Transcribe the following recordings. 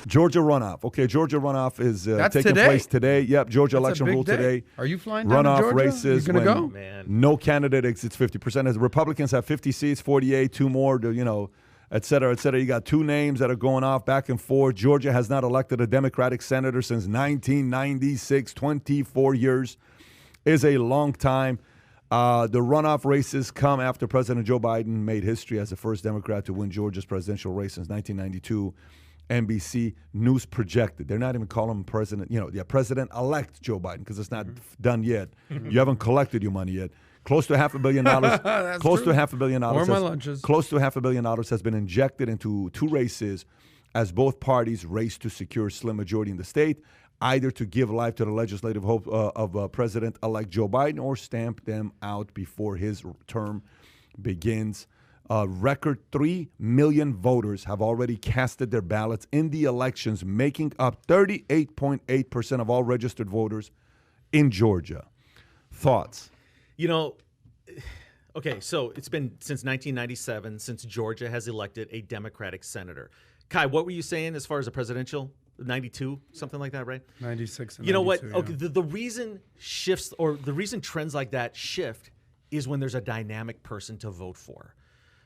Georgia runoff. Okay, Georgia runoff is taking today? place today. Yep, Georgia That's a election big rule day. today. Are you flying down to Runoff Georgia? races You gonna when go? Man. no candidate exceeds 50%. As Republicans have 50 seats, 48, two more, et cetera, et cetera. You got two names that are going off back and forth. Georgia has not elected a Democratic senator since 1996, 24 years is a long time. The runoff races come after President Joe Biden made history as the first Democrat to win Georgia's presidential race since 1992. NBC News projected. They're not even calling him president, president-elect Joe Biden because it's not done yet. You haven't collected your money yet. Close to $500 million. Close true. to $500 million. Or my lunches. Close to $500 million has been injected into two races as both parties race to secure a slim majority in the state, either to give life to the legislative hope of President-elect Joe Biden or stamp them out before his term begins. A record 3 million voters have already casted their ballots in the elections, making up 38.8% of all registered voters in Georgia. Thoughts? Okay, so it's been since 1997 since Georgia has elected a Democratic senator. Kai, what were you saying as far as a presidential? 92, something like that, right? 96 and You know what? 92, Okay, yeah. the reason shifts or the reason trends like that shift is when there's a dynamic person to vote for.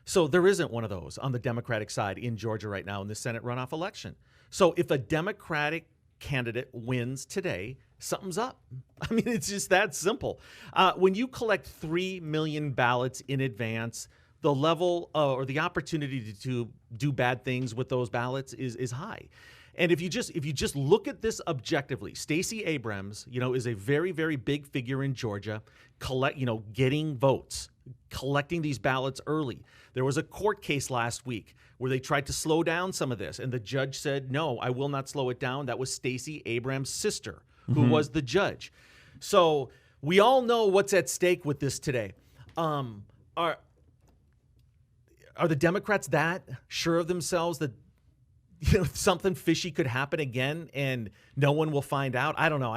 So there isn't one of those on the Democratic side in Georgia right now in the Senate runoff election. So if a Democratic candidate wins today, something's up. I mean, it's just that simple. When you collect 3 million ballots in advance, the level or the opportunity to do bad things with those ballots is high. And if you just look at this objectively, Stacey Abrams, is a very, very big figure in Georgia, getting votes, collecting these ballots early. There was a court case last week where they tried to slow down some of this, and the judge said, no, I will not slow it down. That was Stacey Abrams' sister, who was the judge. So we all know what's at stake with this today. Are the Democrats that sure of themselves that something fishy could happen again and no one will find out? I don't know.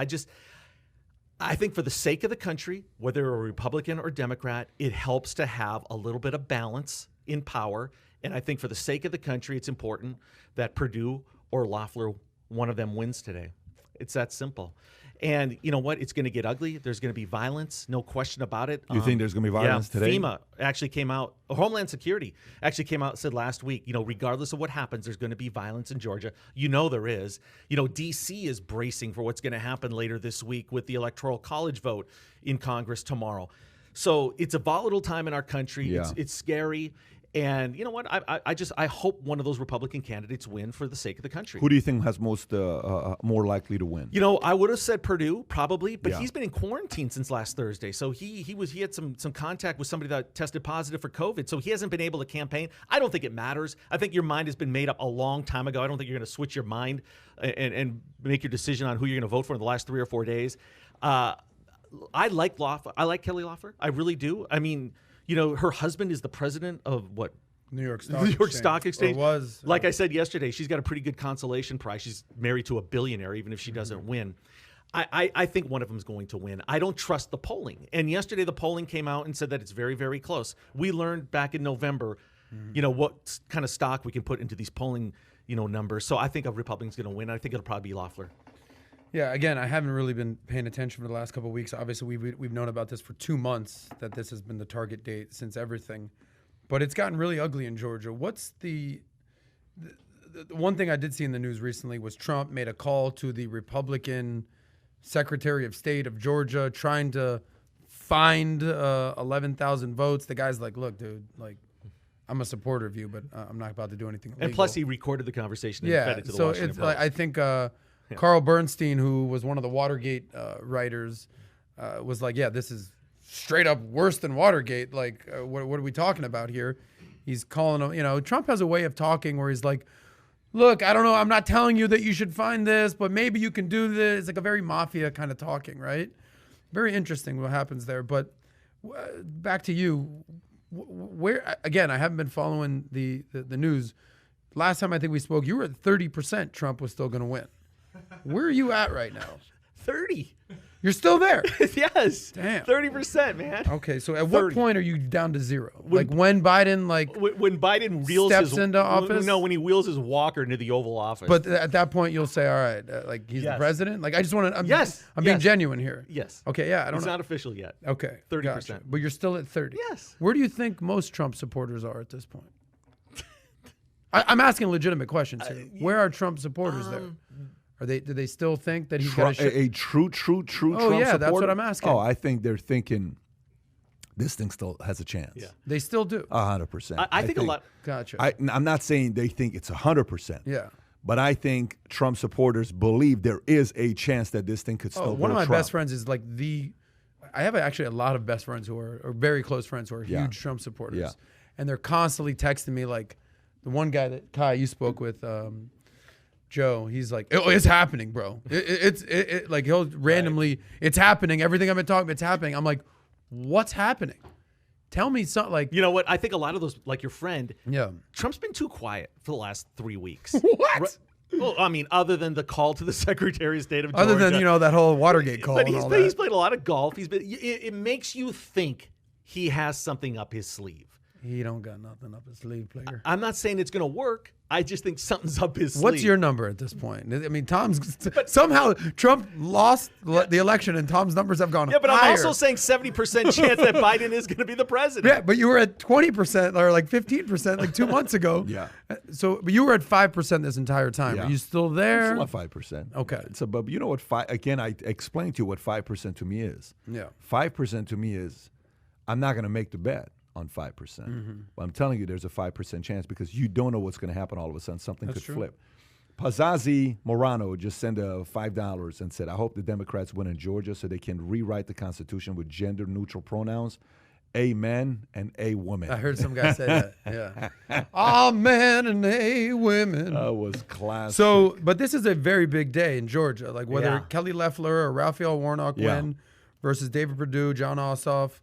I think for the sake of the country, whether a Republican or Democrat, it helps to have a little bit of balance in power. And I think for the sake of the country, it's important that Perdue or Loeffler, one of them wins today. It's that simple. And you know what? It's going to get ugly. There's going to be violence. No question about it. You think there's going to be violence today? FEMA actually came out, Homeland Security actually came out and said last week, regardless of what happens, there's going to be violence in Georgia. There is. D.C. is bracing for what's going to happen later this week with the Electoral College vote in Congress tomorrow. So it's a volatile time in our country. Yeah. It's scary. And you know what? I hope one of those Republican candidates win for the sake of the country. Who do you think has more likely to win? I would have said Perdue probably, but Yeah. he's been in quarantine since last Thursday. So he had some contact with somebody that tested positive for COVID. So he hasn't been able to campaign. I don't think it matters. I think your mind has been made up a long time ago. I don't think you're going to switch your mind and make your decision on who you're going to vote for in the last 3 or 4 days. I like Loeffler. I like Kelly Loeffler. I really do. I mean, her husband is the president of what? New York Stock Exchange. Or was. Like I said yesterday, she's got a pretty good consolation prize. She's married to a billionaire, even if she doesn't win. I think one of them is going to win. I don't trust the polling. And yesterday the polling came out and said that it's very, very close. We learned back in November, what kind of stock we can put into these polling, numbers. So I think a Republican's going to win. I think it'll probably be Loeffler. Yeah, again, I haven't really been paying attention for the last couple of weeks. Obviously, we've known about this for 2 months, that this has been the target date since everything. But it's gotten really ugly in Georgia. What's the one thing I did see in the news recently was Trump made a call to the Republican Secretary of State of Georgia trying to find 11,000 votes. The guy's like, look, dude, I'm a supporter of you, but I'm not about to do anything illegal. And plus, he recorded the conversation and fed it to the Washington Post. I think Carl Bernstein, who was one of the Watergate writers, was like, yeah, this is straight up worse than Watergate. What are we talking about here? He's calling him, Trump has a way of talking where he's like, look, I don't know, I'm not telling you that you should find this, but maybe you can do this. It's like a very mafia kind of talking, right? Very interesting what happens there. But back to you. Where, again, I haven't been following the news. Last time I think we spoke, you were at 30% Trump was still going to win. Where are you at right now? 30. You're still there. Yes. Damn. 30%, man. Okay, so at what 30. point are you down to zero? Like when Biden When Biden wheels steps his, into office? No, when he wheels his walker into the Oval Office. But at that point, you'll say, all right, like he's the president? Like I just want to, I'm being genuine here. Yes. Okay, yeah, I don't It's know. not official yet. Okay, 30%. gotcha. But you're still at 30. Yes. Where do you think most Trump supporters are at this point? I'm asking legitimate questions here. Where are Trump supporters there? Do they still think that he's got a true Trump yeah, supporter? that's what I'm asking. Oh, I think they're thinking this thing still has a chance. Yeah. They still do. 100%. I think a lot. Gotcha. I'm not saying they think it's 100%. Yeah. But I think Trump supporters believe there is a chance that this thing could still go one of to my Trump. best friends is like I have actually a lot of best friends who are or very close friends who are huge Trump supporters. Yeah. And they're constantly texting me like the one guy that Kai you spoke with, Joe, he's like, oh, it's happening, bro. It's like he'll randomly, it's happening. Everything I've been talking about, it's happening. I'm like, what's happening? Tell me something. Like, You know what? I think a lot of those, like your friend, yeah. Trump's been too quiet for the last 3 weeks. What? Well, I mean, other than the call to the Secretary of State of Georgia. Other than, that whole Watergate call But and he's all he's that. played a lot of golf. It makes you think he has something up his sleeve. He don't got nothing up his sleeve, player. I'm not saying it's going to work. I just think something's up his sleeve. What's your number at this point? I mean, somehow Trump lost the election and Tom's numbers have gone Yeah, but higher. I'm also saying 70% chance that Biden is going to be the president. Yeah, but you were at 20% or like 15% like 2 months ago. Yeah. But you were at 5% this entire time. Yeah. Are you still there? It's not 5%. Okay. But you know what? Again, I explained to you what 5% to me is. Yeah. 5% to me is I'm not going to make the bet on 5%. But I'm telling you, there's a 5% chance because you don't know what's going to happen all of a sudden. Something could flip. Pazazi Morano just sent $5 and said, I hope the Democrats win in Georgia so they can rewrite the Constitution with gender-neutral pronouns. A men and a woman. I heard some guy say that. Yeah. All men and a women. That was classic. So, but this is a very big day in Georgia. Like whether Yeah. Kelly Loeffler or Raphael Warnock win versus David Perdue, John Ossoff.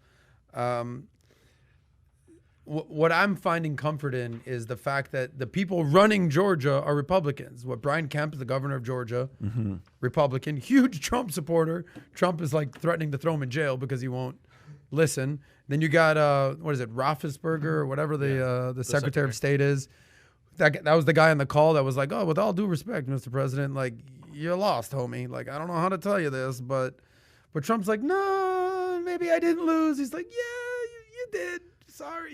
What I'm finding comfort in is the fact that the people running Georgia are Republicans. What Brian Kemp, the governor of Georgia, Republican, huge Trump supporter. Trump is like threatening to throw him in jail because he won't listen. Then you got what is it, Roethlisberger or whatever the Secretary of State is. That was the guy on the call that was like, oh, with all due respect, Mr. President, like you lost, homie. Like I don't know how to tell you this, but Trump's like, no, maybe I didn't lose. He's like, yeah, you did. Sorry,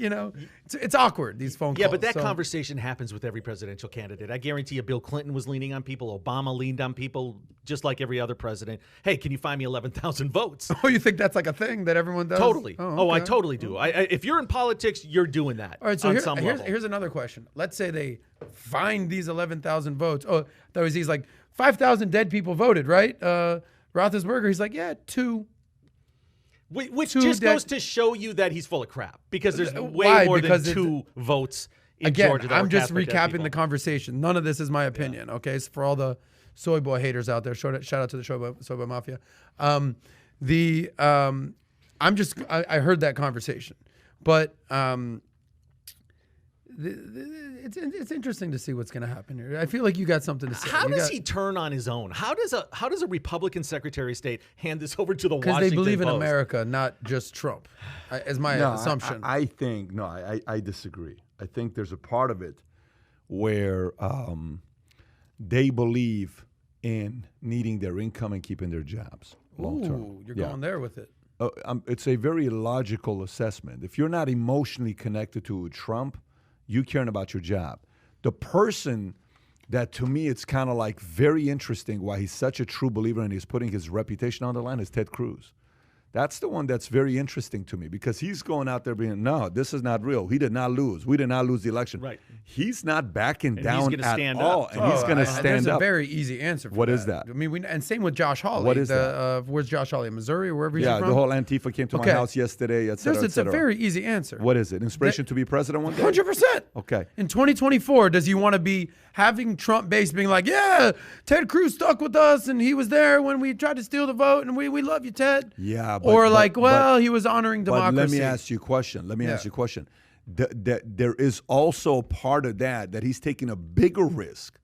it's awkward, these phone calls. Yeah, but that conversation happens with every presidential candidate. I guarantee you Bill Clinton was leaning on people. Obama leaned on people just like every other president. Hey, can you find me 11,000 votes? Oh, you think that's like a thing that everyone does? Totally. Oh, I okay. totally do. If you're in politics, you're doing that. All right, so on some level. here's another question. Let's say they find these 11,000 votes. Oh, that was he's like 5,000 dead people voted, right? Roethlisberger, he's like, yeah, 2. Which Two just dead- goes to show you that he's full of crap because there's way Why? more Because than 2 votes in Again, Georgia. that I'm were just cast by dead recapping people. the conversation. None of this is my opinion, okay? So for all the soy boy haters out there, shout out to the soy boy mafia. I heard that conversation, but it's interesting to see what's going to happen here. I feel like you got something to say. How does he turn on his own? How does a Republican Secretary of State hand this over to the Washington Because they believe in Post? America, not just Trump, is my assumption. I disagree. I think there's a part of it where they believe in needing their income and keeping their jobs long term. Ooh, you're going there with it. It's a very logical assessment. If you're not emotionally connected to Trump, you caring about your job. The person that to me it's kind of like very interesting why he's such a true believer and he's putting his reputation on the line is Ted Cruz. That's the one that's very interesting to me because he's going out there being, no, this is not real. He did not lose. We did not lose the election. Right. He's not backing he's down gonna at stand all. up. And he's going to There's stand a up. very easy answer for What that. is that? I mean, and same with Josh Hawley. What is that? Where's Josh Hawley? Missouri or wherever he's Yeah, from? the whole Antifa came to my house yesterday, et cetera, et It's a cetera. very easy answer. What is it? Inspiration to be president one day? 100%. Okay. In 2024, does he want to be having Trump base being like, yeah, Ted Cruz stuck with us and he was there when we tried to steal the vote and we love you, Ted? Yeah. He was honoring democracy. But let me ask you a question. There is also a part of that he's taking a bigger risk.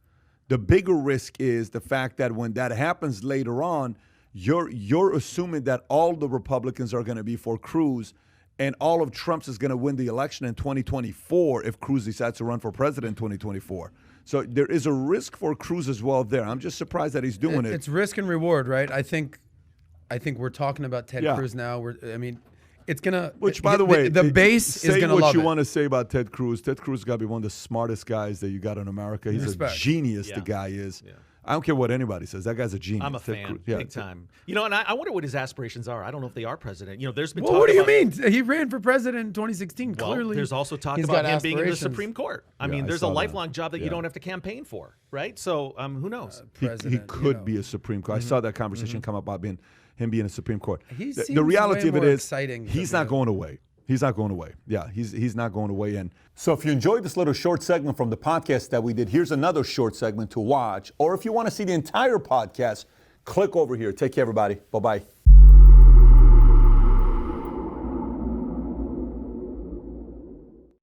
The bigger risk is the fact that when that happens later on, you're assuming that all the Republicans are going to be for Cruz, and all of Trump's is going to win the election in 2024 if Cruz decides to run for president in 2024. So there is a risk for Cruz as well there. I'm just surprised that he's doing it. It's risk and reward, right? I think we're talking about Ted Yeah. Cruz now. It's gonna. Which, by the way, the base is gonna say what love you it. want to say about Ted Cruz. Ted Cruz got to be one of the smartest guys that you got in America. He's Respect. a genius. Yeah. The guy is. Yeah. I don't care what anybody says. That guy's a genius. I'm a Ted fan, Cruz. Yeah. big time. You know, and I wonder what his aspirations are. I don't know if they are president. You know, there's been Well, talk what do you about, mean? He ran for president in 2016. Well, Clearly, there's also talk he's about got him being in the aspirations. Supreme Court. I Yeah, mean, I there's a saw that. lifelong job that Yeah. you don't have to campaign for, right? So who knows? He President, could be a Supreme Court. I saw that conversation come up about him being a Supreme Court. He The seems reality way of it more is exciting to he's me. not going away. He's not going away. Yeah, he's not going away. And so if you enjoyed this little short segment from the podcast that we did, here's another short segment to watch. Or if you want to see the entire podcast, click over here. Take care, everybody. Bye-bye.